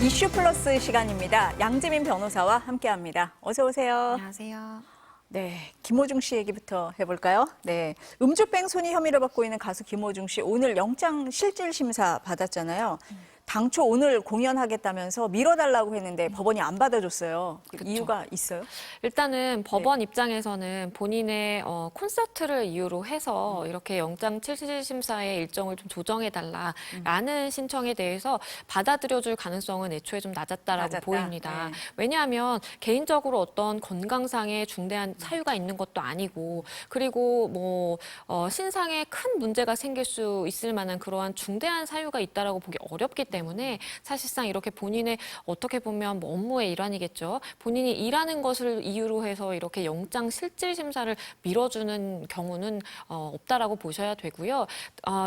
이슈 플러스 시간입니다. 양지민 변호사와 함께합니다. 어서 오세요. 안녕하세요. 네, 김호중 씨 얘기부터 해볼까요? 네, 음주뺑소니 혐의를 받고 있는 가수 김호중 씨 오늘 영장 실질 심사 받았잖아요. 당초 오늘 공연하겠다면서 미뤄달라고 했는데 법원이 안 받아줬어요. 그쵸. 이유가 있어요? 일단은 법원 입장에서는 본인의 콘서트를 이유로 해서 이렇게 영장 실질심사의 일정을 좀 조정해달라라는 신청에 대해서 받아들여줄 가능성은 애초에 좀 낮았다라고 보입니다. 네. 왜냐하면 개인적으로 어떤 건강상의 중대한 사유가 있는 것도 아니고 그리고 뭐 신상에 큰 문제가 생길 수 있을 만한 그러한 중대한 사유가 있다라고 보기 어렵기 때문에 사실상 이렇게 본인의 어떻게 보면 뭐 업무의 일환이겠죠. 본인이 일하는 것을 이유로 해서 이렇게 영장 실질 심사를 밀어주는 경우는 없다라고 보셔야 되고요.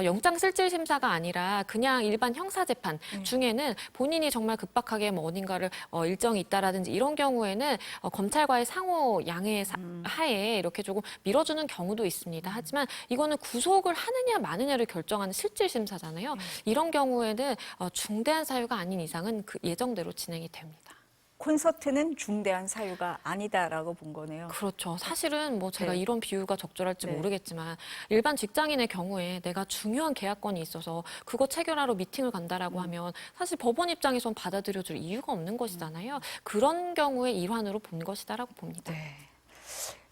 영장 실질 심사가 아니라 그냥 일반 형사 재판 중에는 본인이 정말 급박하게 뭐 어딘가를 일정이 있다라든지 이런 경우에는 검찰과의 상호 양해 하에 이렇게 조금 밀어주는 경우도 있습니다. 하지만 이거는 구속을 하느냐 마느냐를 결정하는 실질 심사잖아요. 이런 경우에는 중대한 사유가 아닌 이상은 그 예정대로 진행이 됩니다. 콘서트는 중대한 사유가 아니다라고 본 거네요. 그렇죠. 사실은 뭐 제가 네. 이런 비유가 적절할지 네. 모르겠지만 일반 직장인의 경우에 내가 중요한 계약건이 있어서 그거 체결하러 미팅을 간다라고 하면 사실 법원 입장에선 받아들여줄 이유가 없는 것이잖아요. 그런 경우의 일환으로 본 것이다라고 봅니다. 네.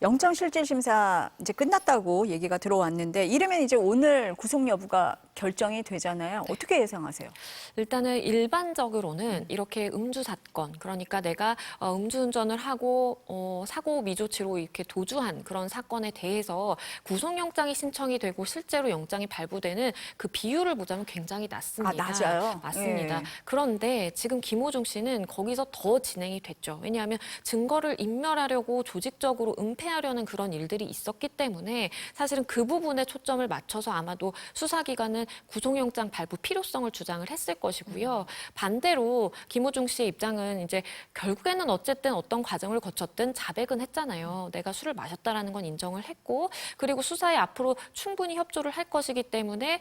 영장 실질 심사 이제 끝났다고 얘기가 들어왔는데 이러면 이제 오늘 구속 여부가 결정이 되잖아요. 어떻게 예상하세요? 일단은 일반적으로는 이렇게 음주 사건, 그러니까 내가 음주운전을 하고 사고 미조치로 이렇게 도주한 그런 사건에 대해서 구속영장이 신청이 되고 실제로 영장이 발부되는 그 비율을 보자면 굉장히 낮습니다. 낮아요? 맞습니다. 예. 그런데 지금 김호중 씨는 거기서 더 진행이 됐죠. 왜냐하면 증거를 인멸하려고 조직적으로 은폐하려는 그런 일들이 있었기 때문에 사실은 그 부분에 초점을 맞춰서 아마도 수사기관은 구속영장 발부 필요성을 주장을 했을 것이고요. 반대로 김호중 씨의 입장은 이제 결국에는 어쨌든 어떤 과정을 거쳤든 자백은 했잖아요. 내가 술을 마셨다라는 건 인정을 했고 그리고 수사에 앞으로 충분히 협조를 할 것이기 때문에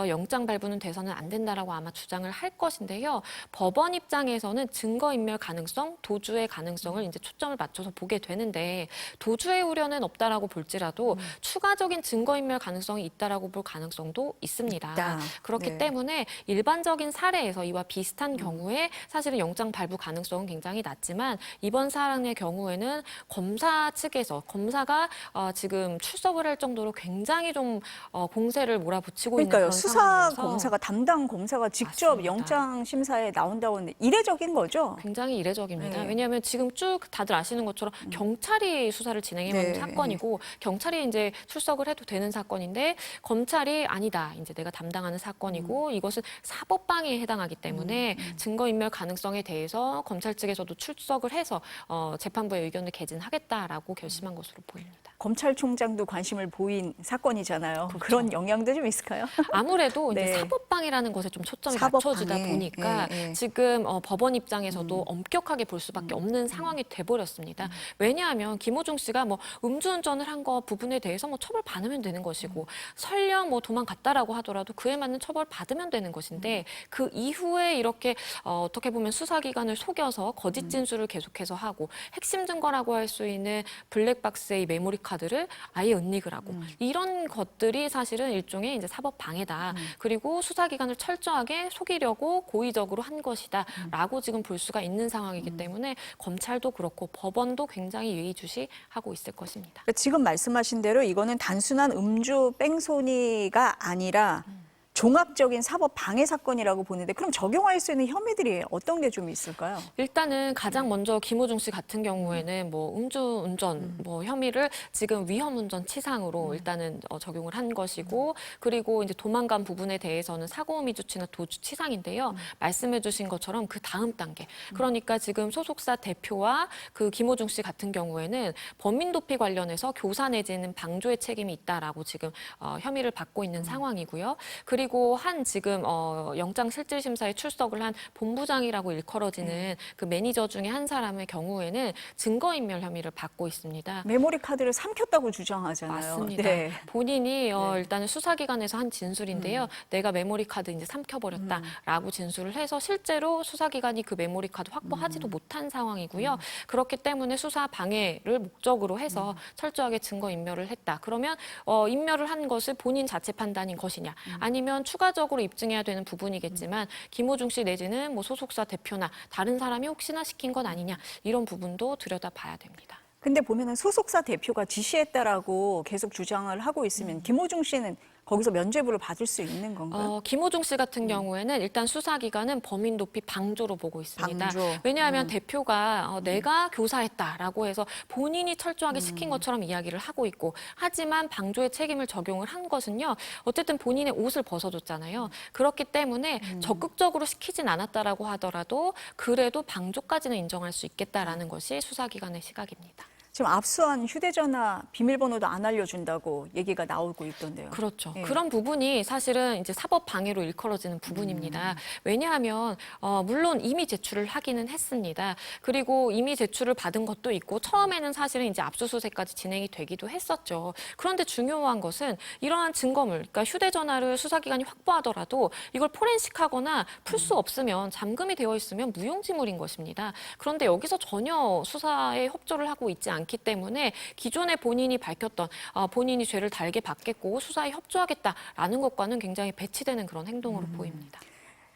영장 발부는 돼서는 안 된다라고 아마 주장을 할 것인데요. 법원 입장에서는 증거인멸 가능성, 도주의 가능성을 이제 초점을 맞춰서 보게 되는데 도주의 우려는 없다라고 볼지라도 추가적인 증거인멸 가능성이 있다라고 볼 가능성도 있습니다. 그렇기 네. 때문에 일반적인 사례에서 이와 비슷한 경우에 사실은 영장 발부 가능성은 굉장히 낮지만 이번 사안의 경우에는 검사 측에서 검사가 지금 출석을 할 정도로 굉장히 좀 공세를 몰아붙이고 그러니까요. 있는 그런 수사 상황이어서 검사가 담당 검사가 직접 맞습니다. 영장 심사에 나온다고 하는데 이례적인 거죠? 굉장히 이례적입니다. 네. 왜냐하면 지금 쭉 다들 아시는 것처럼 경찰이 수사를 진행해온 네. 사건이고 경찰이 이제 출석을 해도 되는 사건인데 검찰이 아니다. 이제 내가 담당하는 사건이고 이것은 사법방해에 해당하기 때문에 증거인멸 가능성에 대해서 검찰 측에서도 출석을 해서 재판부의 의견을 개진하겠다라고 결심한 것으로 보입니다. 검찰총장도 관심을 보인 사건이잖아요. 그런 영향도 좀 있을까요? 아무래도 네. 이제 사법방해라는 것에 좀 초점이 사법방해. 맞춰지다 보니까 예. 지금 법원 입장에서도 엄격하게 볼 수밖에 없는 상황이 돼버렸습니다. 왜냐하면 김호중 씨가 뭐 음주운전을 한 거 부분에 대해서 뭐 처벌 받으면 되는 것이고 설령 뭐 도망갔다라고 하더라도 그에 맞는 처벌 받으면 되는 것인데 그 이후에 이렇게 어떻게 보면 수사기관을 속여서 거짓 진술을 계속해서 하고 핵심 증거라고 할 수 있는 블랙박스의 이 메모리 카드를 아예 은닉을 하고 이런 것들이 사실은 일종의 이제 사법 방해다. 그리고 수사기관을 철저하게 속이려고 고의적으로 한 것이다라고 지금 볼 수가 있는 상황이기 때문에 검찰도 그렇고 법원도 굉장히 예의주시하고 있을 것입니다. 그러니까 지금 말씀하신 대로 이거는 단순한 음주 뺑소니가 아니라 종합적인 사법 방해 사건이라고 보는데 그럼 적용할 수 있는 혐의들이 어떤 게 좀 있을까요? 일단은 가장 먼저 김호중 씨 같은 경우에는 뭐 음주운전 뭐 혐의를 지금 위험운전 치상으로 일단은 적용을 한 것이고 그리고 이제 도망간 부분에 대해서는 사고 미주치나 도주 치상인데요. 말씀해주신 것처럼 그 다음 단계 그러니까 지금 소속사 대표와 그 김호중 씨 같은 경우에는 범인 도피 관련해서 교사 내지는 방조의 책임이 있다라고 지금 혐의를 받고 있는 상황이고요. 그리고 그리고 한 지금 영장실질심사에 출석을 한 본부장이라고 일컬어지는 그 매니저 중에 한 사람의 경우에는 증거인멸 혐의를 받고 있습니다. 메모리 카드를 삼켰다고 주장하잖아요. 맞습니다. 네. 본인이 일단은 수사기관에서 한 진술인데요. 내가 메모리 카드 이제 삼켜버렸다라고 진술을 해서 실제로 수사기관이 그 메모리 카드 확보하지도 못한 상황이고요. 그렇기 때문에 수사 방해를 목적으로 해서 철저하게 증거 인멸을 했다. 그러면 인멸을 한 것을 본인 자체 판단인 것이냐, 아니면 추가적으로 입증해야 되는 부분이겠지만 김호중 씨 내지는 뭐 소속사 대표나 다른 사람이 혹시나 시킨 건 아니냐, 이런 부분도 들여다봐야 됩니다. 근데 보면은 소속사 대표가 지시했다라고 계속 주장을 하고 있으면 김호중 씨는 거기서 면죄부를 받을 수 있는 건가요? 김호중 씨 같은 경우에는 일단 수사기관은 범인 도피 방조로 보고 있습니다. 방조. 왜냐하면 대표가 내가 교사했다라고 해서 본인이 철저하게 시킨 것처럼 이야기를 하고 있고, 하지만 방조의 책임을 적용을 한 것은요, 어쨌든 본인의 옷을 벗어줬잖아요. 그렇기 때문에 적극적으로 시키진 않았다라고 하더라도 그래도 방조까지는 인정할 수 있겠다라는 것이 수사기관의 시각입니다. 지금 압수한 휴대전화 비밀번호도 안 알려준다고 얘기가 나오고 있던데요. 그렇죠. 예. 그런 부분이 사실은 이제 사법 방해로 일컬어지는 부분입니다. 왜냐하면 물론 이미 제출을 하기는 했습니다. 그리고 이미 제출을 받은 것도 있고 처음에는 사실은 이제 압수수색까지 진행이 되기도 했었죠. 그런데 중요한 것은 이러한 증거물, 그러니까 휴대전화를 수사기관이 확보하더라도 이걸 포렌식하거나 풀 수 없으면 잠금이 되어 있으면 무용지물인 것입니다. 그런데 여기서 전혀 수사에 협조를 하고 있지 않기 때문에 기존에 본인이 밝혔던 본인이 죄를 달게 받겠고 수사에 협조하겠다라는 것과는 굉장히 배치되는 그런 행동으로 보입니다.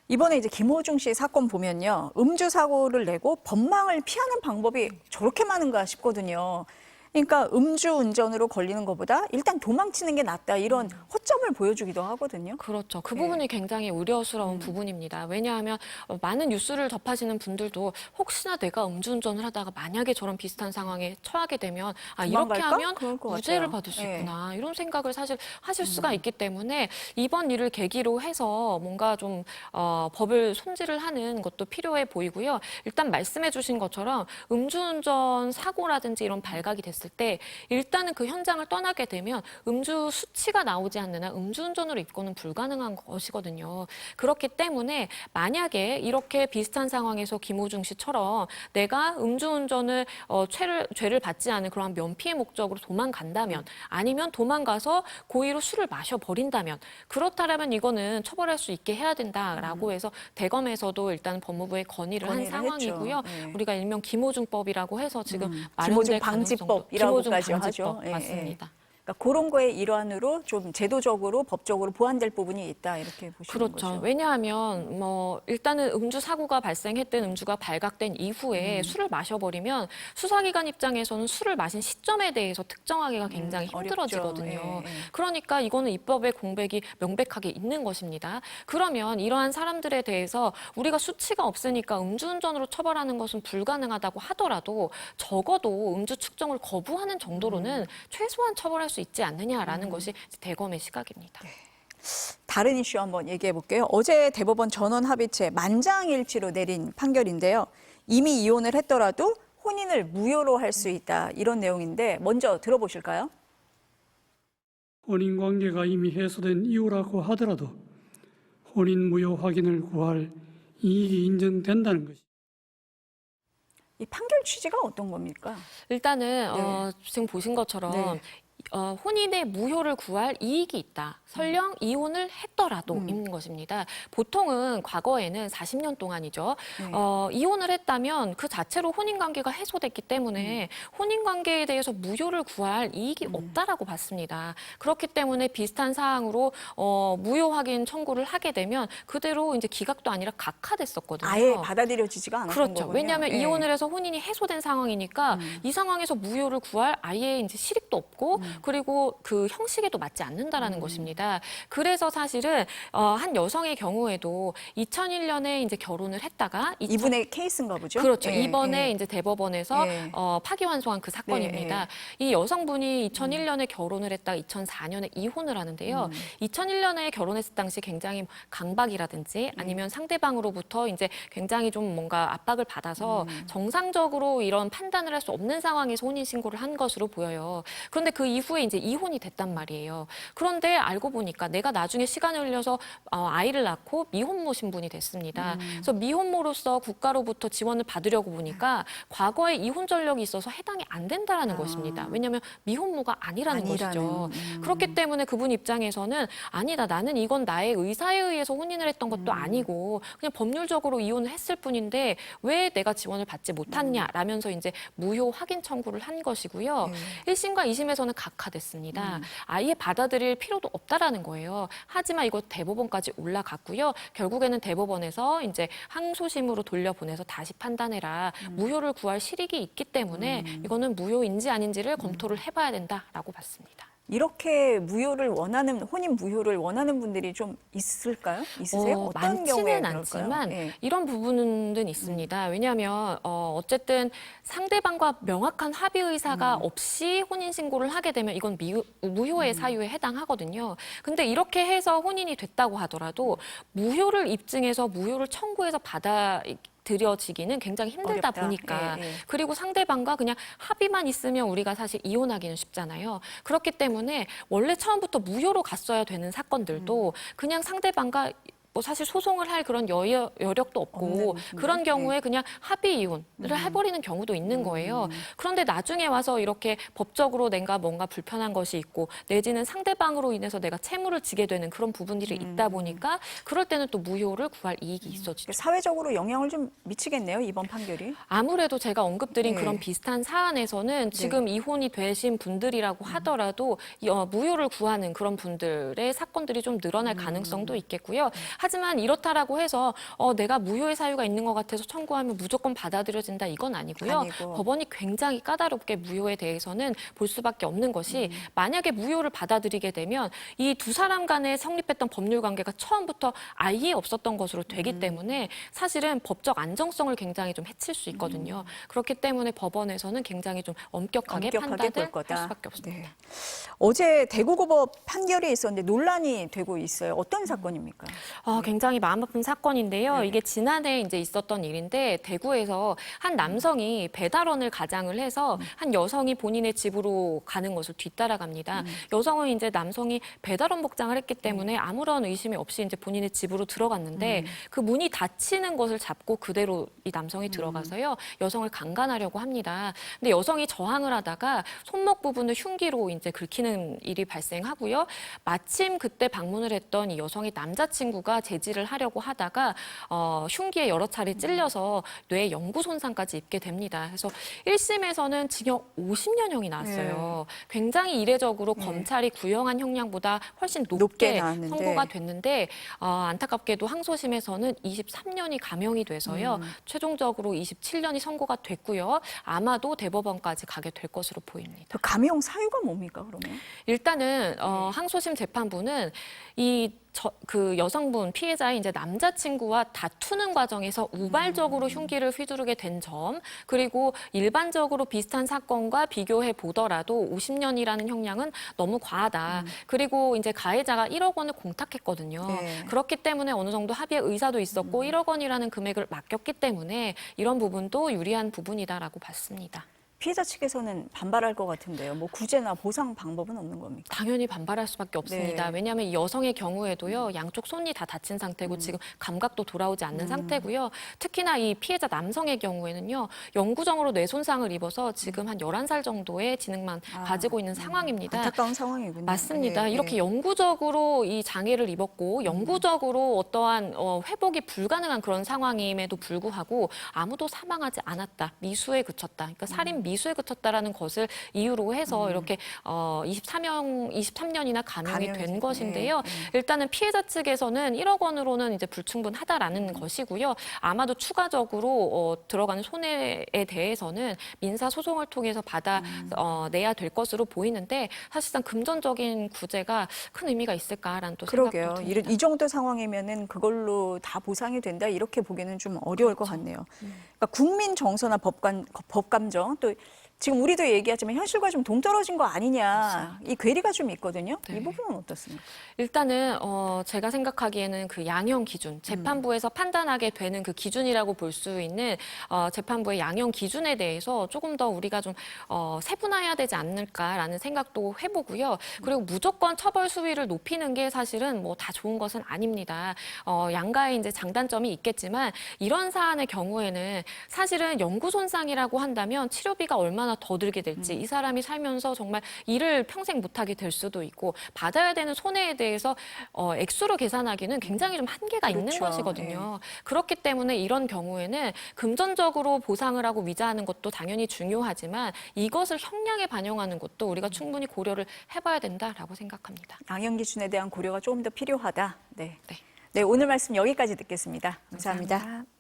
이번에 이제 김호중 씨 사건 보면요. 음주 사고를 내고 법망을 피하는 방법이 저렇게 많은가 싶거든요. 그러니까 음주 운전으로 걸리는 것보다 일단 도망치는 게 낫다, 이런 허점을 보여주기도 하거든요. 그렇죠. 그 네. 부분이 굉장히 우려스러운 부분입니다. 왜냐하면 많은 뉴스를 접하시는 분들도 혹시나 내가 음주운전을 하다가 만약에 저런 비슷한 상황에 처하게 되면 이렇게 도망갈까? 하면 그럴 것 무죄를 같아요. 받을 수 네. 있구나, 이런 생각을 사실 하실 수가 있기 때문에 이번 일을 계기로 해서 뭔가 좀 법을 손질을 하는 것도 필요해 보이고요. 일단 말씀해 주신 것처럼 음주운전 사고라든지 이런 발각이 됐을 때 일단은 그 현장을 떠나게 되면 음주 수치가 나오지 않는 한 음주운전으로 입고는 불가능한 것이거든요. 그렇기 때문에 만약에 이렇게 비슷한 상황에서 김호중 씨처럼 내가 음주운전을 죄를 받지 않은 그러한 면피의 목적으로 도망간다면, 아니면 도망가서 고의로 술을 마셔버린다면, 그렇다면 이거는 처벌할 수 있게 해야 된다라고 해서 대검에서도 일단 법무부에 건의를 한 건의를 상황이고요. 했죠. 네. 우리가 일명 김호중법이라고 해서 지금 김호중 마련될 가능성도, 방지법이라고까지 김호중 하죠. 방지법 예, 예. 맞습니다. 그러니까 그런 거의 일환으로 좀 제도적으로 법적으로 보완될 부분이 있다, 이렇게 보시는 그렇죠. 거죠. 왜냐하면 일단은 음주 사고가 발생했던 음주가 발각된 이후에 술을 마셔버리면 수사기관 입장에서는 술을 마신 시점에 대해서 특정하기가 굉장히 힘들어지거든요. 어렵죠. 예, 예. 그러니까 이거는 입법의 공백이 명백하게 있는 것입니다. 그러면 이러한 사람들에 대해서 우리가 수치가 없으니까 음주운전으로 처벌하는 것은 불가능하다고 하더라도 적어도 음주 측정을 거부하는 정도로는 최소한 처벌할 수 있지 않느냐라는 것이 대검의 시각입니다. 다른 이슈 한번 얘기해 볼게요. 어제 대법원 전원 합의체 만장일치로 내린 판결인데요. 이미 이혼을 했더라도 혼인을 무효로 할 수 있다, 이런 내용인데 먼저 들어보실까요? 혼인관계가 이미 해소된 이유라고 하더라도 혼인 무효 확인을 구할 이익이 인정된다는 것이. 이 판결 취지가 어떤 겁니까? 일단은 네. 지금 보신 것처럼 네. 혼인의 무효를 구할 이익이 있다. 설령 이혼을 했더라도 있는 것입니다. 보통은 과거에는 40년 동안이죠. 네. 이혼을 했다면 그 자체로 혼인관계가 해소됐기 때문에 혼인관계에 대해서 무효를 구할 이익이 없다라고 봤습니다. 그렇기 때문에 비슷한 사항으로 무효 확인 청구를 하게 되면 그대로 이제 기각도 아니라 각하됐었거든요. 아예 받아들여지지가 않았던 그렇죠. 거군요. 왜냐하면 예. 이혼을 해서 혼인이 해소된 상황이니까 이 상황에서 무효를 구할 아예 이제 실익도 없고 그리고 그 형식에도 맞지 않는다라는 것입니다. 그래서 사실은 한 여성의 경우에도 2001년에 이제 결혼을 했다가 이분의 케이스인가 보죠? 그렇죠. 예, 이번에 예. 이제 대법원에서 예. 파기환송한 그 사건입니다. 이 여성분이 2001년에 결혼을 했다가 2004년에 이혼을 하는데요. 2001년에 결혼했을 당시 굉장히 강박이라든지 아니면 상대방으로부터 이제 굉장히 좀 뭔가 압박을 받아서 정상적으로 이런 판단을 할 수 없는 상황에서 혼인신고를 한 것으로 보여요. 그런데 그 이후 이후에 이제 이혼이 됐단 말이에요. 그런데 알고 보니까 내가 나중에 시간을 흘려서 아이를 낳고 미혼모 신분이 됐습니다. 그래서 미혼모로서 국가로부터 지원을 받으려고 보니까 과거에 이혼 전력이 있어서 해당이 안 된다라는 것입니다. 왜냐하면 미혼모가 아니라는 것이죠. 그렇기 때문에 그분 입장에서는 아니다, 나는 이건 나의 의사에 의해서 혼인을 했던 것도 아니고 그냥 법률적으로 이혼을 했을 뿐인데 왜 내가 지원을 받지 못했냐라면서 이제 무효 확인 청구를 한 것이고요. 1심과 2심에서는 각하됐습니다. 아예 받아들일 필요도 없다라는 거예요. 하지만 이거 대법원까지 올라갔고요. 결국에는 대법원에서 이제 항소심으로 돌려보내서 다시 판단해라. 무효를 구할 실익이 있기 때문에 이거는 무효인지 아닌지를 검토를 해봐야 된다라고 봤습니다. 이렇게 무효를 원하는 혼인 무효를 원하는 분들이 좀 있을까요? 있으세요? 어떤 경우에 많지는 그럴까요? 않지만 예. 이런 부분은 있습니다. 왜냐하면 어쨌든 상대방과 명확한 합의 의사가 없이 혼인 신고를 하게 되면 이건 무효의 사유에 해당하거든요. 근데 이렇게 해서 혼인이 됐다고 하더라도 무효를 입증해서 무효를 청구해서 받아들여지기는 굉장히 힘들다 어렵다. 보니까 예, 예. 그리고 상대방과 그냥 합의만 있으면 우리가 사실 이혼하기는 쉽잖아요. 그렇기 때문에 원래 처음부터 무효로 갔어야 되는 사건들도 그냥 상대방과 뭐 사실 소송을 할 그런 여력도 없고 없는 그런 분들? 경우에 그냥 합의 이혼을 해버리는 경우도 있는 거예요. 그런데 나중에 와서 이렇게 법적으로 내가 뭔가 불편한 것이 있고 내지는 상대방으로 인해서 내가 채무를 지게 되는 그런 부분들이 있다 보니까 그럴 때는 또 무효를 구할 이익이 있어지죠. 사회적으로 영향을 좀 미치겠네요, 이번 판결이. 아무래도 제가 언급드린 네. 그런 비슷한 사안에서는 지금 이혼이 되신 분들이라고 하더라도 무효를 구하는 그런 분들의 사건들이 좀 늘어날 가능성도 있겠고요. 하지만 이렇다라고 해서 내가 무효의 사유가 있는 것 같아서 청구하면 무조건 받아들여진다 이건 아니고요. 아니고. 법원이 굉장히 까다롭게 무효에 대해서는 볼 수밖에 없는 것이 만약에 무효를 받아들이게 되면 이 두 사람 간에 성립했던 법률 관계가 처음부터 아예 없었던 것으로 되기 때문에 사실은 법적 안정성을 굉장히 좀 해칠 수 있거든요. 그렇기 때문에 법원에서는 굉장히 좀 엄격하게 볼 판단을 거다. 할 수밖에 없습니다. 네. 어제 대구고법 판결이 있었는데 논란이 되고 있어요. 어떤 사건입니까? 굉장히 마음 아픈 사건인데요. 이게 지난해 이제 있었던 일인데 대구에서 한 남성이 배달원을 가장을 해서 한 여성이 본인의 집으로 가는 것을 뒤따라갑니다. 여성은 이제 남성이 배달원 복장을 했기 때문에 아무런 의심이 없이 이제 본인의 집으로 들어갔는데 그 문이 닫히는 것을 잡고 그대로 이 남성이 들어가서요. 여성을 강간하려고 합니다. 근데 여성이 저항을 하다가 손목 부분을 흉기로 이제 긁히는 일이 발생하고요. 마침 그때 방문을 했던 이 여성의 남자친구가 제지를 하려고 하다가 흉기에 여러 차례 찔려서 뇌 영구 손상까지 입게 됩니다. 그래서 1심에서는 징역 50년형이 나왔어요. 굉장히 이례적으로 검찰이 구형한 형량보다 훨씬 높게 높게 나왔는데. 선고가 됐는데 안타깝게도 항소심에서는 23년이 감형이 돼서요. 최종적으로 27년이 선고가 됐고요. 아마도 대법원까지 가게 될 것으로 보입니다. 그 감형 사유가 뭡니까, 그러면? 일단은 항소심 재판부는 그 여성분 피해자의 이제 남자친구와 다투는 과정에서 우발적으로 흉기를 휘두르게 된 점, 그리고 일반적으로 비슷한 사건과 비교해 보더라도 50년이라는 형량은 너무 과하다. 그리고 이제 가해자가 1억 원을 공탁했거든요. 네. 그렇기 때문에 어느 정도 합의의 의사도 있었고 1억 원이라는 금액을 맡겼기 때문에 이런 부분도 유리한 부분이다라고 봤습니다. 피해자 측에서는 반발할 것 같은데요. 뭐 구제나 보상 방법은 없는 겁니까? 당연히 반발할 수밖에 없습니다. 네. 왜냐하면 이 여성의 경우에도요. 양쪽 손이 다 다친 상태고 지금 감각도 돌아오지 않는 상태고요. 특히나 이 피해자 남성의 경우에는요. 영구적으로 뇌 손상을 입어서 지금 한 11살 정도의 지능만 가지고 있는 상황입니다. 안타까운 상황이군요. 맞습니다. 예, 이렇게 예. 영구적으로 이 장애를 입었고 영구적으로 어떠한 회복이 불가능한 그런 상황임에도 불구하고 아무도 사망하지 않았다. 미수에 그쳤다. 그러니까 살인 미수에 그쳤다라는 것을 이유로 해서 이렇게 23년이나 감형이 된 감형이죠. 것인데요. 일단은 피해자 측에서는 1억 원으로는 이제 불충분하다라는 것이고요. 아마도 추가적으로 들어가는 손해에 대해서는 민사 소송을 통해서 내야 될 것으로 보이는데 사실상 금전적인 구제가 큰 의미가 있을까라는 또 그러게요. 생각도 듭니다. 이 정도 상황이면은 그걸로 다 보상이 된다 이렇게 보기는 좀 어려울 것 같네요. 그러니까 국민 정서나 법감정 또 지금 우리도 얘기하지만 현실과 좀 동떨어진 거 아니냐 이 괴리가 좀 있거든요. 네. 이 부분은 어떻습니까? 일단은 제가 생각하기에는 그 양형 기준, 재판부에서 판단하게 되는 그 기준이라고 볼 수 있는 재판부의 양형 기준에 대해서 조금 더 우리가 좀 세분화해야 되지 않을까라는 생각도 해보고요. 그리고 무조건 처벌 수위를 높이는 게 사실은 뭐 다 좋은 것은 아닙니다. 양가의 이제 장단점이 있겠지만 이런 사안의 경우에는 사실은 영구 손상이라고 한다면 치료비가 얼마나 더 들게 될지 이 사람이 살면서 정말 일을 평생 못하게 될 수도 있고 받아야 되는 손해에 대해서 액수로 계산하기는 굉장히 좀 한계가 있는 그렇죠. 것이거든요. 그렇기 때문에 이런 경우에는 금전적으로 보상을 하고 위자하는 것도 당연히 중요하지만 이것을 형량에 반영하는 것도 우리가 충분히 고려를 해봐야 된다라고 생각합니다. 양형 기준에 대한 고려가 조금 더 필요하다. 네. 네. 네, 오늘 말씀 여기까지 듣겠습니다 감사합니다. 감사합니다.